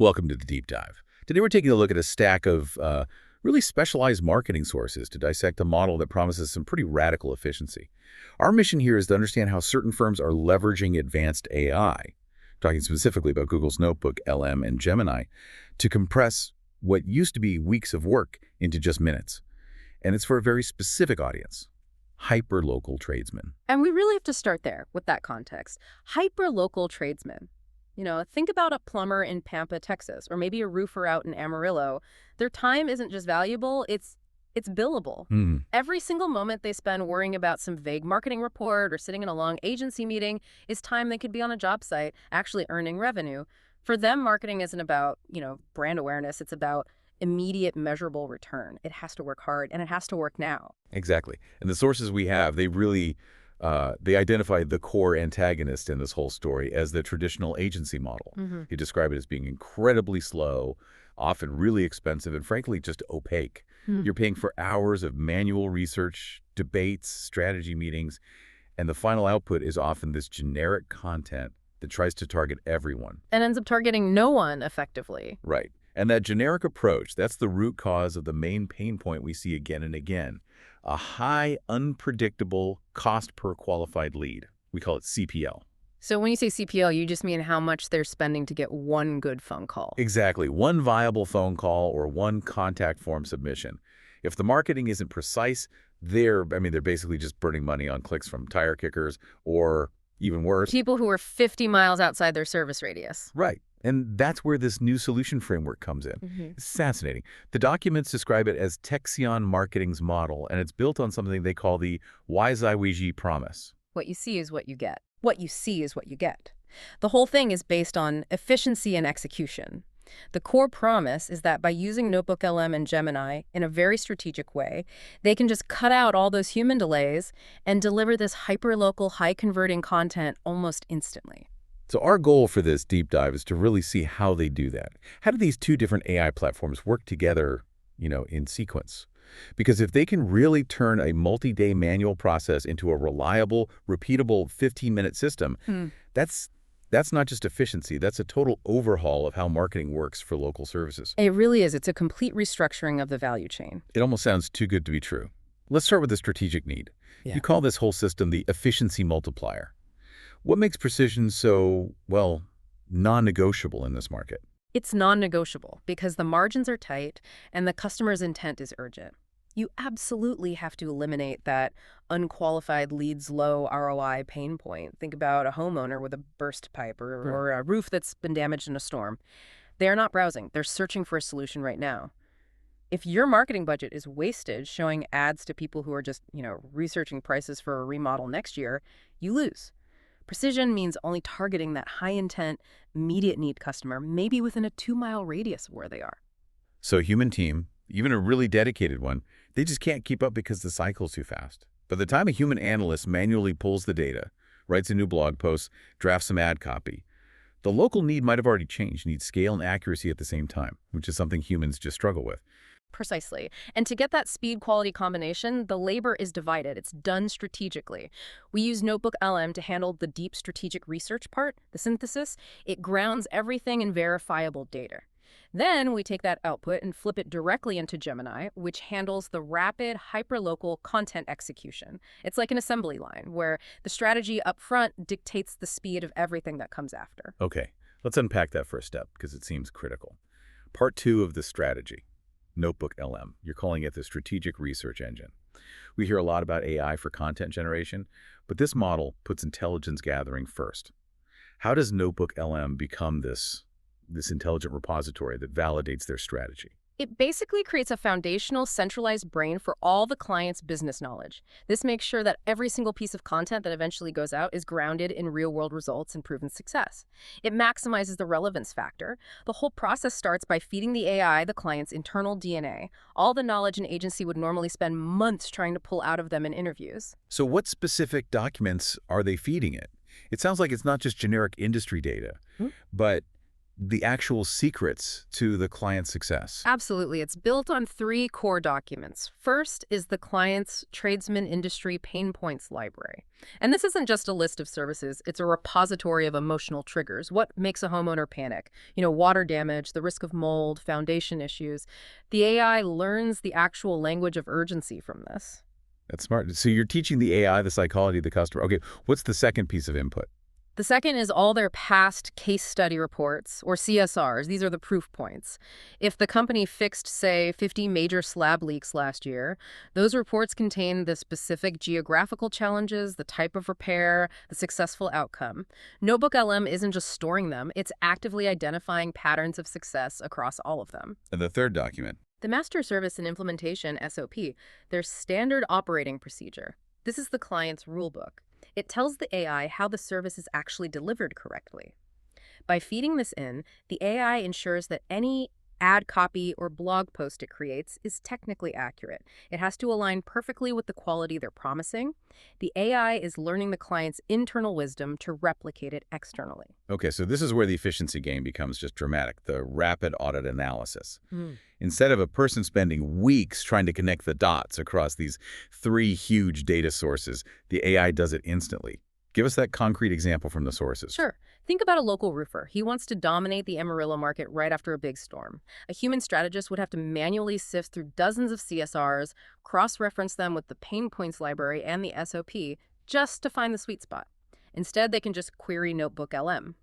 Welcome to the Deep Dive. Today we're taking a look at a stack of really specialized marketing sources to dissect a model that promises some pretty radical efficiency. Our mission here is to understand how certain firms are leveraging advanced AI, talking specifically about Google's NotebookLM and Gemini, to compress what used to be weeks of work into just minutes. And it's for a very specific audience, hyper-local tradesmen. And we really have to start there with that context. Hyper-local tradesmen. Think about a plumber in Pampa, Texas, or maybe a roofer out in Amarillo. Their time isn't just valuable, it's billable. Every single moment they spend worrying about some vague marketing report or sitting in a long agency meeting is time they could be on a job site actually earning revenue. For them, marketing isn't about, brand awareness. It's about immediate measurable return. It has to work hard, and it has to work now. Exactly. And the sources we have, they really they identify the core antagonist in this whole story as the traditional agency model. You describe it as being incredibly slow, often really expensive, and frankly, just opaque. You're paying for hours of manual research, debates, strategy meetings, and the final output is often this generic content that tries to target everyone. And ends up targeting no one effectively. Right. And that generic approach, that's the root cause of the main pain point we see again and again. A high, unpredictable cost per qualified lead. We call it CPL. So when you say CPL, you just mean how much they're spending to get one good phone call. Exactly. One viable phone call or one contact form submission. If the marketing isn't precise, they're basically just burning money on clicks from tire kickers or even worse, people who are 50 miles outside their service radius. Right. And that's where this new solution framework comes in. It's fascinating. The documents describe it as Texion Marketing's model, and it's built on something they call the WYSIWYG Promise. What you see is what you get. What you see is what you get. The whole thing is based on efficiency and execution. The core promise is that by using NotebookLM and Gemini in a very strategic way, they can just cut out all those human delays and deliver this hyper-local, high-converting content almost instantly. So our goal for this deep dive is to really see how they do that. How do these two different AI platforms work together, in sequence? Because if they can really turn a multi-day manual process into a reliable, repeatable 15-minute system, that's not just efficiency, that's a total overhaul of how marketing works for local services. It really is. It's a complete restructuring of the value chain. It almost sounds too good to be true. Let's start with the strategic need. Yeah. You call this whole system the Efficiency Multiplier. What makes precision so, non-negotiable in this market? It's non-negotiable because the margins are tight and the customer's intent is urgent. You absolutely have to eliminate that unqualified leads low ROI pain point. Think about a homeowner with a burst pipe or a roof that's been damaged in a storm. They're not browsing. They're searching for a solution right now. If your marketing budget is wasted showing ads to people who are just, researching prices for a remodel next year, you lose. Precision means only targeting that high-intent, immediate need customer, maybe within a 2-mile radius of where they are. So a human team, even a really dedicated one, they just can't keep up because the cycle's too fast. By the time a human analyst manually pulls the data, writes a new blog post, drafts some ad copy, the local need might have already changed, needs scale and accuracy at the same time, which is something humans just struggle with. Precisely. And to get that speed-quality combination, the labor is divided. It's done strategically. We use NotebookLM to handle the deep strategic research part, the synthesis. It grounds everything in verifiable data. Then we take that output and flip it directly into Gemini, which handles the rapid, hyperlocal content execution. It's like an assembly line where the strategy up front dictates the speed of everything that comes after. Okay, let's unpack that for a step because it seems critical. Part 2 of the strategy. NotebookLM. You're calling it the strategic research engine. We hear a lot about AI for content generation, but this model puts intelligence gathering first. How does NotebookLM become this intelligent repository that validates their strategy? It basically creates a foundational, centralized brain for all the client's business knowledge. This makes sure that every single piece of content that eventually goes out is grounded in real-world results and proven success. It maximizes the relevance factor. The whole process starts by feeding the AI the client's internal DNA, all the knowledge an agency would normally spend months trying to pull out of them in interviews. So what specific documents are they feeding it? It sounds like it's not just generic industry data, but the actual secrets to the client's success. Absolutely. It's built on three core documents. First is the client's tradesman industry pain points library. And this isn't just a list of services, it's a repository of emotional triggers. What makes a homeowner panic? Water damage, the risk of mold, foundation issues. The AI learns the actual language of urgency from this. That's smart. So you're teaching the AI the psychology of the customer. Okay, what's the second piece of input? The second is all their past case study reports, or CSRs. These are the proof points. If the company fixed, say, 50 major slab leaks last year, those reports contain the specific geographical challenges, the type of repair, the successful outcome. NotebookLM isn't just storing them, it's actively identifying patterns of success across all of them. And the third document. The Master Service and Implementation, SOP, their standard operating procedure. This is the client's rulebook. It tells the AI how the service is actually delivered correctly. By feeding this in, the AI ensures that any ad copy or blog post it creates is technically accurate. It has to align perfectly with the quality they're promising. The AI is learning the client's internal wisdom to replicate it externally. Okay, so this is where the efficiency gain becomes just dramatic, the rapid audit analysis. Instead of a person spending weeks trying to connect the dots across these three huge data sources, the AI does it instantly. Give us that concrete example from the sources. Sure. Think about a local roofer. He wants to dominate the Amarillo market right after a big storm. A human strategist would have to manually sift through dozens of CSRs, cross-reference them with the pain points library and the SOP, just to find the sweet spot. Instead, they can just query NotebookLM.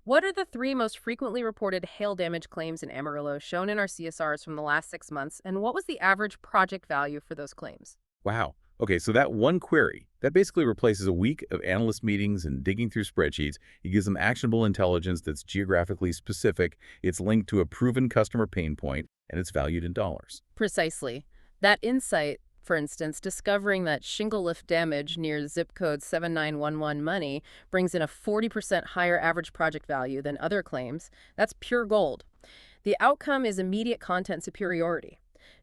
What are the three most frequently reported hail damage claims in Amarillo shown in our CSRs from the last 6 months, and what was the average project value for those claims? Wow. Okay, so that one query, that basically replaces a week of analyst meetings and digging through spreadsheets. It gives them actionable intelligence that's geographically specific, it's linked to a proven customer pain point, and it's valued in dollars. Precisely. That insight, for instance, discovering that shingle lift damage near zip code 7911 money brings in a 40% higher average project value than other claims, that's pure gold. The outcome is immediate content superiority.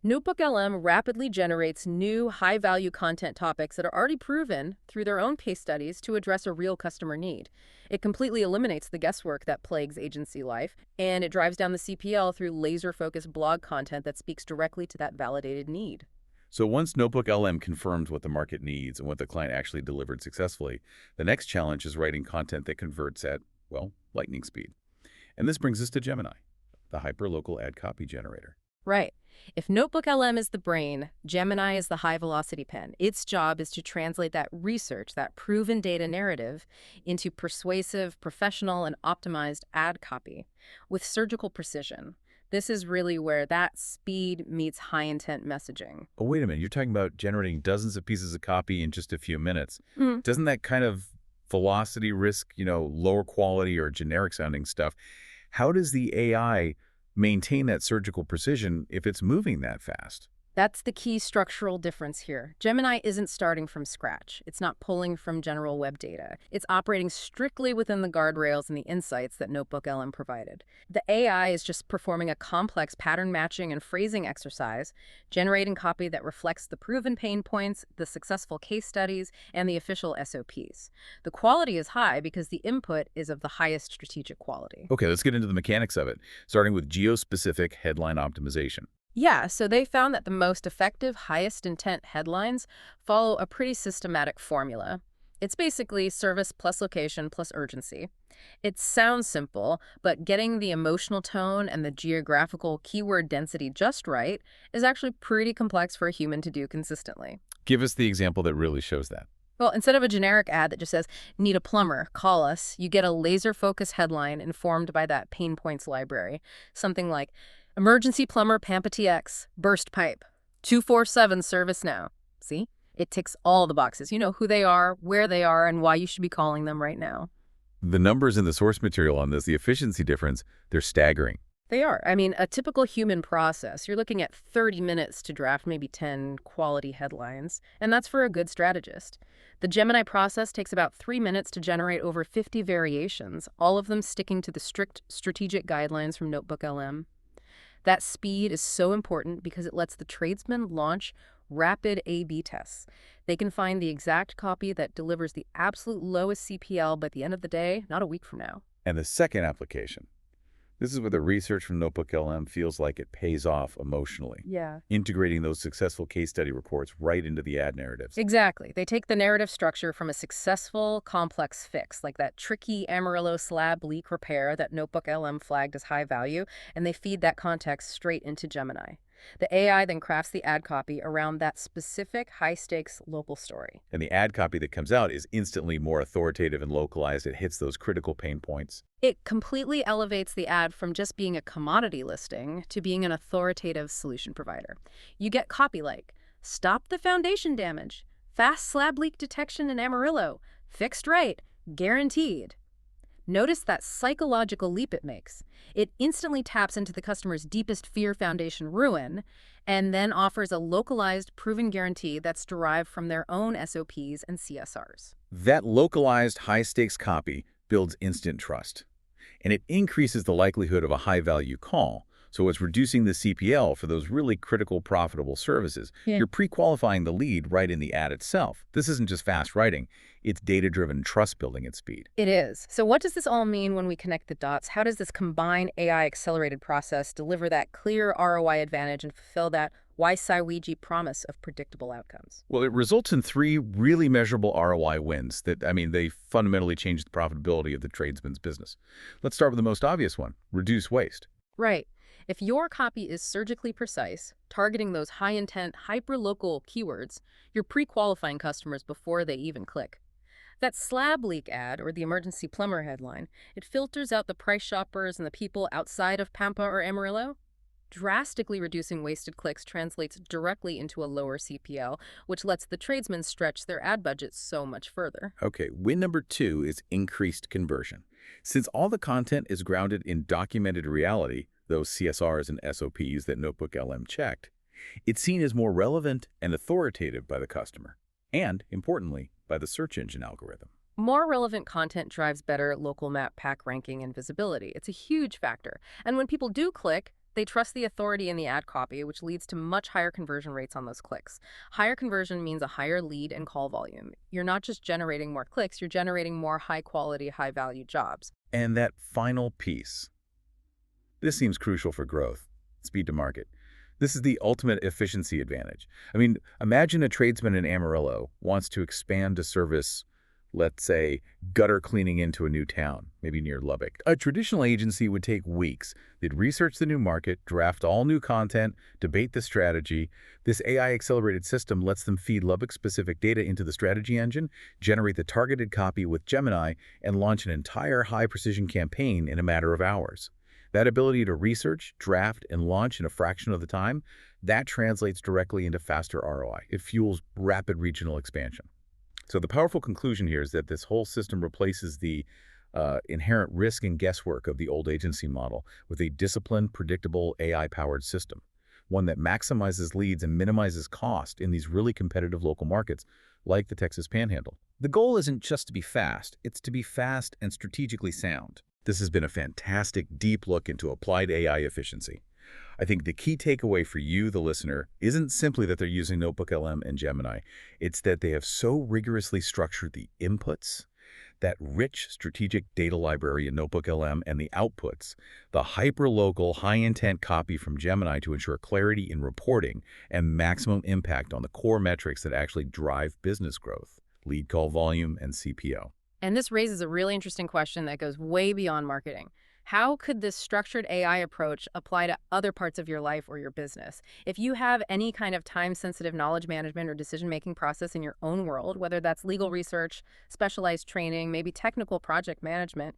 NotebookLM rapidly generates new, high-value content topics that are already proven through their own case studies to address a real customer need. It completely eliminates the guesswork that plagues agency life, and it drives down the CPL through laser-focused blog content that speaks directly to that validated need. So once NotebookLM confirms what the market needs and what the client actually delivered successfully, the next challenge is writing content that converts at, well, lightning speed. And this brings us to Gemini, the hyperlocal ad copy generator. Right. If NotebookLM is the brain, Gemini is the high-velocity pen. Its job is to translate that research, that proven data narrative, into persuasive, professional, and optimized ad copy with surgical precision. This is really where that speed meets high-intent messaging. Oh, wait a minute. You're talking about generating dozens of pieces of copy in just a few minutes. Mm. Doesn't that kind of velocity risk, lower quality or generic-sounding stuff? How does the AI maintain that surgical precision if it's moving that fast? That's the key structural difference here. Gemini isn't starting from scratch. It's not pulling from general web data. It's operating strictly within the guardrails and the insights that NotebookLM provided. The AI is just performing a complex pattern matching and phrasing exercise, generating copy that reflects the proven pain points, the successful case studies, and the official SOPs. The quality is high because the input is of the highest strategic quality. Okay, let's get into the mechanics of it, starting with geo-specific headline optimization. Yeah, so they found that the most effective, highest intent headlines follow a pretty systematic formula. It's basically service plus location plus urgency. It sounds simple, but getting the emotional tone and the geographical keyword density just right is actually pretty complex for a human to do consistently. Give us the example that really shows that. Well, instead of a generic ad that just says, "Need a plumber, call us," you get a laser-focused headline informed by that pain points library. Something like, "Emergency plumber Pampa TX, burst pipe, 247 service now." See? It ticks all the boxes. You know who they are, where they are, and why you should be calling them right now. The numbers in the source material on this, the efficiency difference, they're staggering. They are. I mean, a typical human process, you're looking at 30 minutes to draft maybe 10 quality headlines, and that's for a good strategist. The Gemini process takes about 3 minutes to generate over 50 variations, all of them sticking to the strict strategic guidelines from NotebookLM. That speed is so important because it lets the tradesmen launch rapid A/B tests. They can find the exact copy that delivers the absolute lowest CPL by the end of the day, not a week from now. And the second application, This is where the research from NotebookLM feels like it pays off emotionally, Yeah. integrating those successful case study reports right into the ad narratives. Exactly. They take the narrative structure from a successful, complex fix, like that tricky Amarillo slab leak repair that NotebookLM flagged as high value, and they feed that context straight into Gemini. The AI then crafts the ad copy around that specific high-stakes local story. And the ad copy that comes out is instantly more authoritative and localized. It hits those critical pain points. It completely elevates the ad from just being a commodity listing to being an authoritative solution provider. You get copy like, "Stop the foundation damage, fast slab leak detection in Amarillo, fixed right, guaranteed." Notice that psychological leap it makes. It instantly taps into the customer's deepest fear, foundation ruin, and then offers a localized, proven guarantee that's derived from their own SOPs and CSRs. That localized high-stakes copy builds instant trust, and it increases the likelihood of a high-value call. So it's reducing the CPL for those really critical, profitable services. Yeah. You're pre-qualifying the lead right in the ad itself. This isn't just fast writing. It's data-driven trust building at speed. It is. So what does this all mean when we connect the dots? How does this combined AI-accelerated process deliver that clear ROI advantage and fulfill that WYSIWYG promise of predictable outcomes? Well, it results in three really measurable ROI wins that, they fundamentally change the profitability of the tradesman's business. Let's start with the most obvious one, reduce waste. Right. If your copy is surgically precise, targeting those high-intent, hyper-local keywords, you're pre-qualifying customers before they even click. That slab leak ad, or the emergency plumber headline, it filters out the price shoppers and the people outside of Pampa or Amarillo. Drastically reducing wasted clicks translates directly into a lower CPL, which lets the tradesmen stretch their ad budgets so much further. Okay, win number two is increased conversion. Since all the content is grounded in documented reality, those CSRs and SOPs that NotebookLM checked, it's seen as more relevant and authoritative by the customer, and, importantly, by the search engine algorithm. More relevant content drives better local map pack ranking and visibility. It's a huge factor. And when people do click, they trust the authority in the ad copy, which leads to much higher conversion rates on those clicks. Higher conversion means a higher lead and call volume. You're not just generating more clicks, you're generating more high-quality, high-value jobs. And that final piece. This seems crucial for growth, speed to market. This is the ultimate efficiency advantage. Imagine a tradesman in Amarillo wants to expand to service, let's say, gutter cleaning into a new town, maybe near Lubbock. A traditional agency would take weeks. They'd research the new market, draft all new content, debate the strategy. This AI-accelerated system lets them feed Lubbock-specific data into the strategy engine, generate the targeted copy with Gemini, and launch an entire high-precision campaign in a matter of hours. That ability to research, draft, and launch in a fraction of the time, that translates directly into faster ROI. It fuels rapid regional expansion. So the powerful conclusion here is that this whole system replaces the inherent risk and guesswork of the old agency model with a disciplined, predictable, AI-powered system, one that maximizes leads and minimizes cost in these really competitive local markets like the Texas Panhandle. The goal isn't just to be fast, it's to be fast and strategically sound. This has been a fantastic, deep look into applied AI efficiency. I think the key takeaway for you, the listener, isn't simply that they're using NotebookLM and Gemini. It's that they have so rigorously structured the inputs, that rich strategic data library in NotebookLM, and the outputs, the hyper-local, high-intent copy from Gemini to ensure clarity in reporting and maximum impact on the core metrics that actually drive business growth, lead call volume, and CPO. And this raises a really interesting question that goes way beyond marketing. How could this structured AI approach apply to other parts of your life or your business? If you have any kind of time-sensitive knowledge management or decision-making process in your own world, whether that's legal research, specialized training, maybe technical project management,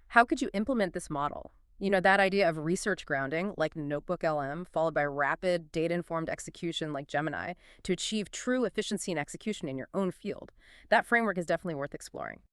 how could you implement this model? That idea of research grounding, like NotebookLM, followed by rapid, data-informed execution like Gemini, to achieve true efficiency and execution in your own field. That framework is definitely worth exploring.